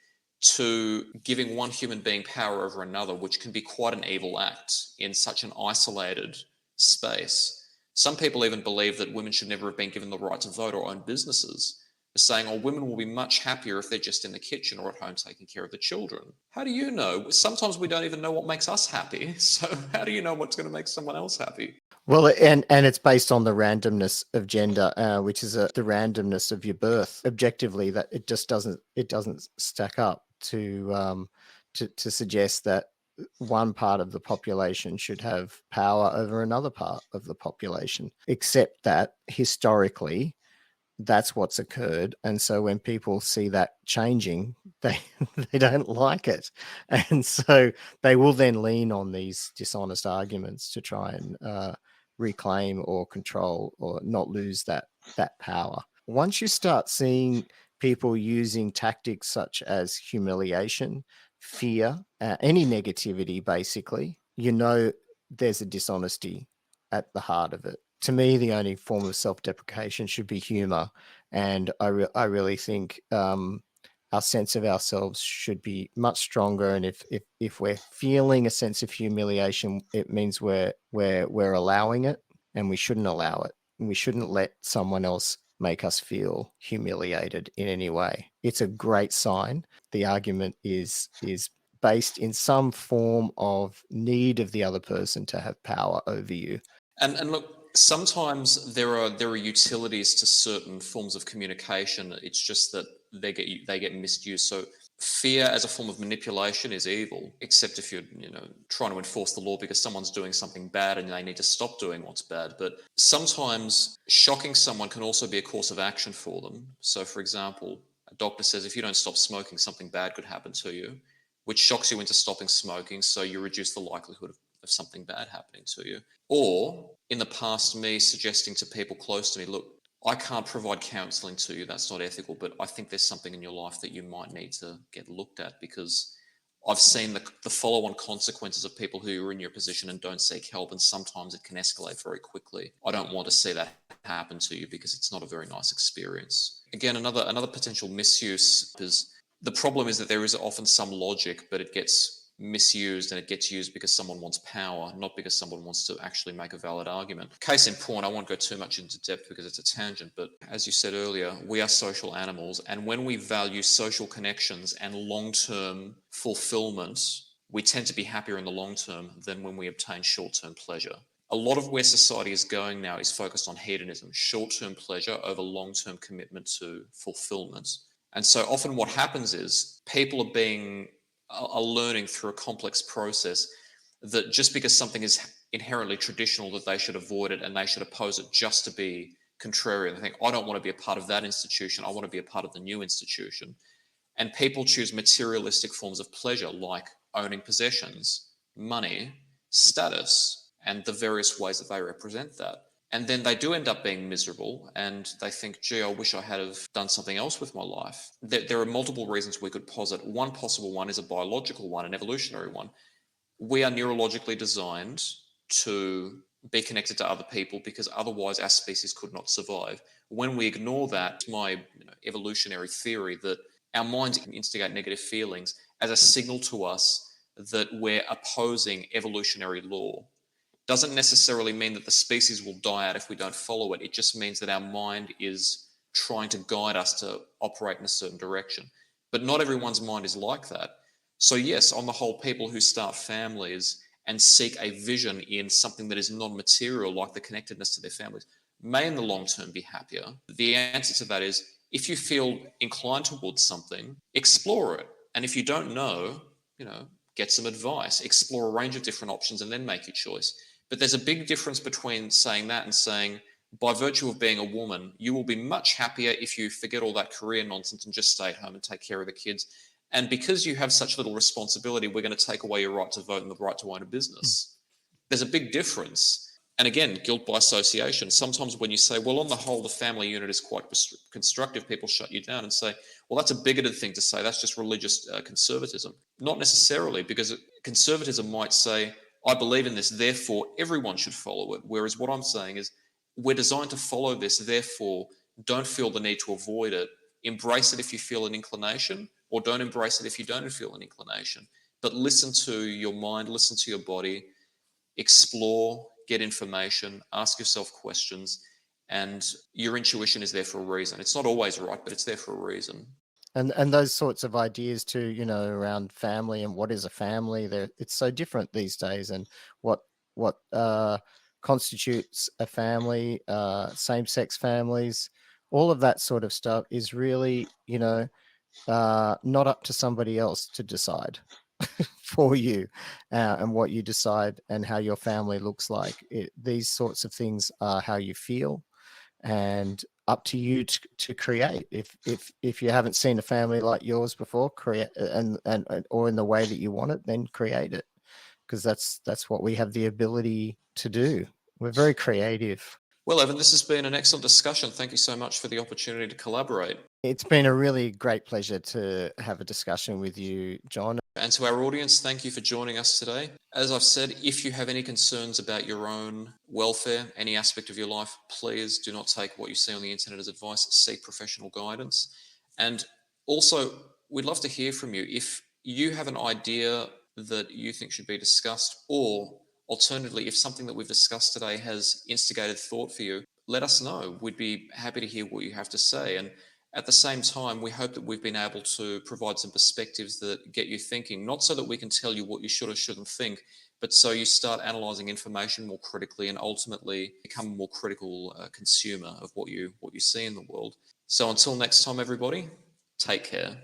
to giving one human being power over another, which can be quite an evil act in such an isolated space. Some people even believe that women should never have been given the right to vote or own businesses, saying, oh, women will be much happier if they're just in the kitchen or at home taking care of the children. How do you know? Sometimes we don't even know what makes us happy. So how do you know what's going to make someone else happy? Well, and it's based on the randomness of gender, which is the randomness of your birth. Objectively, that it just doesn't stack up to suggest that one part of the population should have power over another part of the population, except that historically that's what's occurred. And so when people see that changing, they don't like it. And so they will then lean on these dishonest arguments to try and reclaim or control or not lose that power. Once you start seeing people using tactics such as humiliation, fear, any negativity, basically, there's a dishonesty at the heart of it. To me, the only form of self-deprecation should be humor. And I really think our sense of ourselves should be much stronger. And if we're feeling a sense of humiliation, it means we're allowing it, and we shouldn't allow it. And we shouldn't let someone else make us feel humiliated in any way. It's a great sign. The argument is based in some form of need of the other person to have power over you. And look, sometimes there are utilities to certain forms of communication. It's just that they get misused. So fear as a form of manipulation is evil, except if you're trying to enforce the law because someone's doing something bad and they need to stop doing what's bad. But sometimes shocking someone can also be a course of action for them. So, for example, a doctor says if you don't stop smoking, something bad could happen to you, which shocks you into stopping smoking, so you reduce the likelihood of something bad happening to you. Or in the past, me suggesting to people close to me, look, I can't provide counseling to you. That's not ethical, but I think there's something in your life that you might need to get looked at, because I've seen the follow-on consequences of people who are in your position and don't seek help, and sometimes it can escalate very quickly. I don't want to see that happen to you because it's not a very nice experience. Again, another potential misuse is the problem is that there is often some logic, but it gets misused, and it gets used because someone wants power, not because someone wants to actually make a valid argument. Case in point, I won't go too much into depth because it's a tangent, but as you said earlier, we are social animals, and when we value social connections and long-term fulfillment, we tend to be happier in the long term than when we obtain short-term pleasure. A lot of where society is going now is focused on hedonism, short-term pleasure over long-term commitment to fulfillment. And so often what happens is people are learning through a complex process that just because something is inherently traditional, that they should avoid it and they should oppose it just to be contrarian. They think, I don't want to be a part of that institution. I want to be a part of the new institution. And people choose materialistic forms of pleasure like owning possessions, money, status, and the various ways that they represent that. And then they do end up being miserable and they think, gee, I wish I had have done something else with my life. There are multiple reasons we could posit. One possible one is a biological one, an evolutionary one. We are neurologically designed to be connected to other people because otherwise our species could not survive. When we ignore that, my evolutionary theory that our minds can instigate negative feelings as a signal to us that we're opposing evolutionary law. Doesn't necessarily mean that the species will die out if we don't follow it. It just means that our mind is trying to guide us to operate in a certain direction. But not everyone's mind is like that. So, yes, on the whole, people who start families and seek a vision in something that is non material, like the connectedness to their families, may in the long term be happier. The answer to that is if you feel inclined towards something, explore it. And if you don't know, get some advice, explore a range of different options, and then make your choice. But there's a big difference between saying that and saying, by virtue of being a woman, you will be much happier if you forget all that career nonsense and just stay at home and take care of the kids. And because you have such little responsibility, we're going to take away your right to vote and the right to own a business. There's a big difference. And again, guilt by association. Sometimes when you say, well, on the whole, the family unit is quite constructive, people shut you down and say, well, that's a bigoted thing to say. That's just religious conservatism. Not necessarily, because conservatism might say, I believe in this, therefore everyone should follow it. Whereas what I'm saying is, we're designed to follow this, therefore don't feel the need to avoid it. Embrace it if you feel an inclination, or don't embrace it if you don't feel an inclination. But listen to your mind, listen to your body, explore, get information, ask yourself questions, and your intuition is there for a reason. It's not always right, but it's there for a reason. And those sorts of ideas too, around family and what is a family, it's so different these days, and what constitutes a family, same-sex families, all of that sort of stuff is really, not up to somebody else to decide for you, and what you decide and how your family looks like. These sorts of things are how you feel, and up to you to create. If you haven't seen a family like yours before, create, and or in the way that you want it, then create it, because that's what we have the ability to do. We're very creative. Well, Evan, this has been an excellent discussion. Thank you so much for the opportunity to collaborate. It's been a really great pleasure to have a discussion with you, John. And to our audience, thank you for joining us today. As I've said, if you have any concerns about your own welfare, any aspect of your life, please do not take what you see on the internet as advice. Seek professional guidance. And also, we'd love to hear from you. If you have an idea that you think should be discussed, or alternatively, if something that we've discussed today has instigated thought for you, let us know. We'd be happy to hear what you have to say. And at the same time, we hope that we've been able to provide some perspectives that get you thinking, not so that we can tell you what you should or shouldn't think, but so you start analysing information more critically and ultimately become a more critical consumer of what you see in the world. So until next time, everybody, take care.